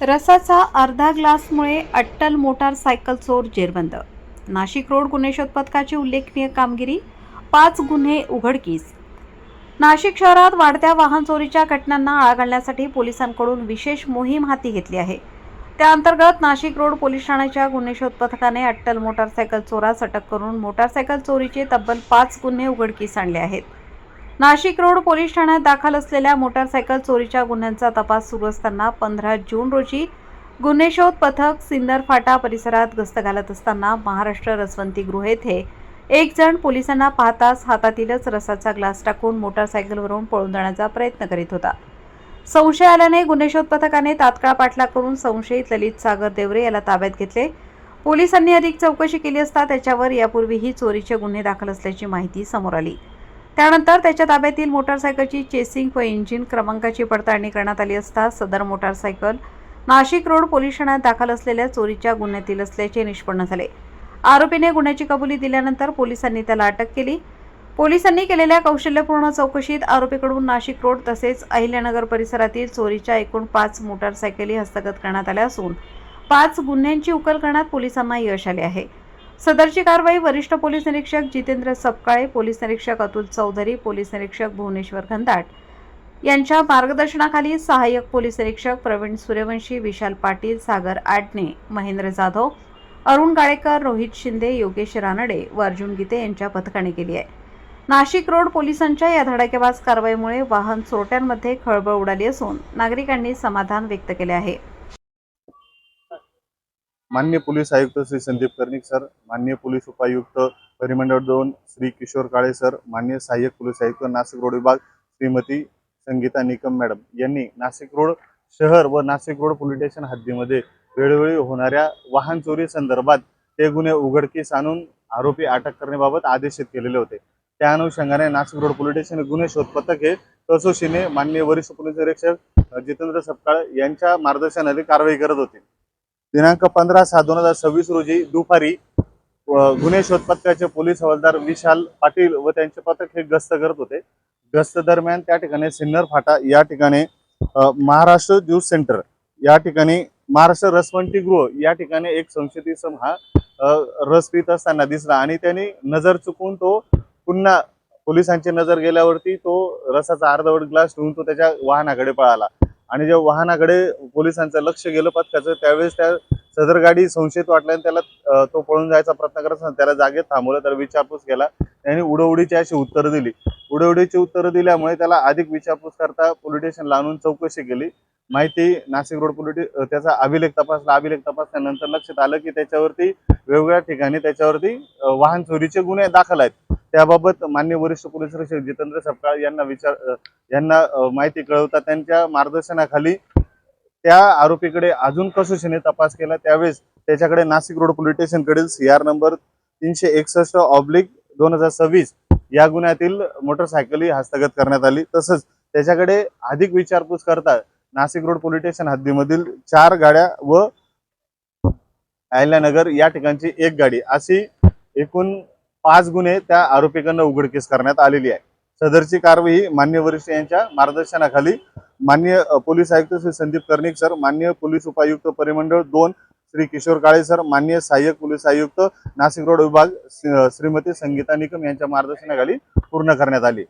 रसाचा अर्धा ग्लासमुळे अट्टल मोटारसायकल चोर जेरबंद. नाशिक रोड गुन्हे शोध पथकाची उल्लेखनीय कामगिरी, 5 गुन्हे उघडकीस. नाशिक शहरात वाढत्या वाहन चोरीच्या घटनांना आळा घालण्यासाठी पोलिसांकडून विशेष मोहीम हाती घेतली आहे. त्या अंतर्गत नाशिक रोड पोलीस ठाण्याच्या गुन्हे शोध पथकाने अट्टल मोटारसायकल चोरास अटक करून मोटारसायकल चोरीचे तब्बल 5 गुन्हे उघडकीस आणले आहेत. नाशिक रोड पोलीस ठाण्यात दाखल असलेल्या मोटारसायकल चोरीच्या गुन्ह्यांचा तपास सुरू असताना 15 जून रोजी गुन्हे शोध पथक सिन्नर फाटा परिसरात गस्त घालत असताना महाराष्ट्र रसवंती गृह येथे एक जण पोलिसांना पाहताच हातातीलच रसाचा ग्लास टाकून मोटारसायकलवरून पळून जाण्याचा प्रयत्न करीत होता. संशय आल्याने गुन्हे शोध पथकाने तात्काळ पाठलाग करून संशयित ललित सागर देवरे याला ताब्यात घेतले. पोलिसांनी अधिक चौकशी केली असता त्याच्यावर यापूर्वीही चोरीचे गुन्हे दाखल असल्याची माहिती समोर आली. त्यानंतर त्याच्या ताब्यातील मोटारसायकलची चेसिंग व इंजिन क्रमांकाची पडताळणी करण्यात आली असता सदर मोटारसायकल नाशिक रोड पोलीस ठाण्यात दाखल असलेल्या चोरीच्या गुन्ह्यातील असल्याचे निष्पन्न झाले. आरोपीने गुन्ह्याची कबुली दिल्यानंतर पोलिसांनी त्याला अटक केली. पोलिसांनी केलेल्या कौशल्यपूर्ण चौकशीत आरोपीकडून नाशिक रोड तसेच अहिल्यानगर परिसरातील चोरीच्या एकूण 5 मोटारसायकली हस्तगत करण्यात आल्या असून 5 गुन्ह्यांची उकल करण्यात पोलिसांना यश आले आहे. सदरची कारवाई वरिष्ठ पोलीस निरीक्षक जितेंद्र सपकाळे, पोलीस निरीक्षक अतुल चौधरी, पोलीस निरीक्षक भुवनेश्वर घनदाट यांच्या मार्गदर्शनाखाली सहाय्यक पोलीस निरीक्षक प्रवीण सूर्यवंशी, विशाल पाटील, सागर आडणे, महेंद्र जाधव, अरुण गाळेकर, रोहित शिंदे, योगेश रानडे व अर्जुन गीते यांच्या पथकाने केली आहे. नाशिक रोड पोलिसांच्या या धडाकेबाज कारवाईमुळे वाहन चोरट्यांमध्ये खळबळ उडाली असून नागरिकांनी समाधान व्यक्त केले आहे. माननीय पोलीस आयुक्त श्री संदीप कर्णिक सर, माननीय पोलीस उपायुक्त परिमंडळ 2 श्री किशोर काळे सर, माननीय सहाय्यक पोलीस आयुक्त नाशिक रोड विभाग श्रीमती संगीता निकम मॅडम यांनी नाशिक रोड शहर व नाशिक रोड पोलीस स्टेशन हद्दीमध्ये वेळोवेळी होणाऱ्या वाहन चोरी संदर्भात ते गुन्हे उघडकीस आणून आरोपी अटक करण्याबाबत आदेशित केलेले होते. त्या अनुषंगाने नाशिक रोड पोलीस स्टेशन गुन्हे शोध पथक हे कसोशीने माननीय वरिष्ठ पोलीस निरीक्षक जितेंद्र सपकाळ यांच्या मार्गदर्शनाखाली कारवाई करत होते. दिनांक 15/6/2026 रोजी दुपारी गुन्हे शोध पथकाचे पोलीस हवालदार विशाल पाटील व त्यांचे पथक हे गस्त करत होते. गस्त दरम्यान त्या ठिकाणी सिन्नर फाटा या ठिकाणी महाराष्ट्र ज्यूस सेंटर या ठिकाणी महाराष्ट्र रसवंती गृह या ठिकाणी एक संशयित इसम हा रस पित असताना दिसला आणि त्यांनी नजर चुकवून तो पुन्हा पोलिसांची नजर गेल्यावरती तो रसाचा अर्धवट ग्लास ठेवून तो त्याच्या वाहनाकडे पळाला आणि जेव्हा वाहनाकडे पोलिसांचं लक्ष गेलं पथकाचं त्यावेळेस त्या सदर गाडी संशयित वाटल्याने त्याला तो पळून जायचा प्रयत्न करत असताना त्याला जागेत थांबवलं, त्याला विचारपूस केला. त्यांनी उडवडीची अशी उत्तरं दिली. उडवडीची उत्तरं दिल्यामुळे त्याला अधिक विचारपूस करता पोलीस स्टेशनला आणून चौकशी केली. माहिती नाशिक रोड पोलीस त्याचा अभिलेख तपासला. अभिलेख तपासल्यानंतर लक्षात आलं की त्याच्यावरती वेगवेगळ्या ठिकाणी त्याच्यावरती वाहन चोरीचे गुन्हे दाखल आहेत. त्याबाबत माननीय वरिष्ठ पोलीस निरीक्षक जितेंद्र सपकाळ यांना माहिती कळवता त्यांच्या मार्गदर्शनाखाली त्या आरोपीकडे अजून कसोशीने तपास केला. त्यावेळेस त्याच्याकडे नाशिक रोड पोलीस स्टेशन कडील CR नंबर 361/2026 या गुन्ह्यातील मोटरसायकल हस्तगत करण्यात आली. तसंच त्याच्याकडे अधिक विचारपूस करता नाशिक रोड पोलीस स्टेशन हद्दीमधील 4 गाड्या व अहिल्यानगर या ठिकाणची 1 गाडी अशी एकूण 5 गुन्हे त्या आरोपीकडून उघडकीस करण्यात आलेली आहे. सदरची कारवाई ही माननीय वरिष्ठ यांच्या मार्गदर्शनाखाली माननीय पोलीस आयुक्त श्री संदीप कर्णिक सर, माननीय पोलीस उपायुक्त परिमंडळ 2 श्री किशोर काळे सर, माननीय सहाय्यक पोलीस आयुक्त नाशिक रोड विभाग श्रीमती संगीता निकम यांच्या मार्गदर्शनाखाली पूर्ण करण्यात आली.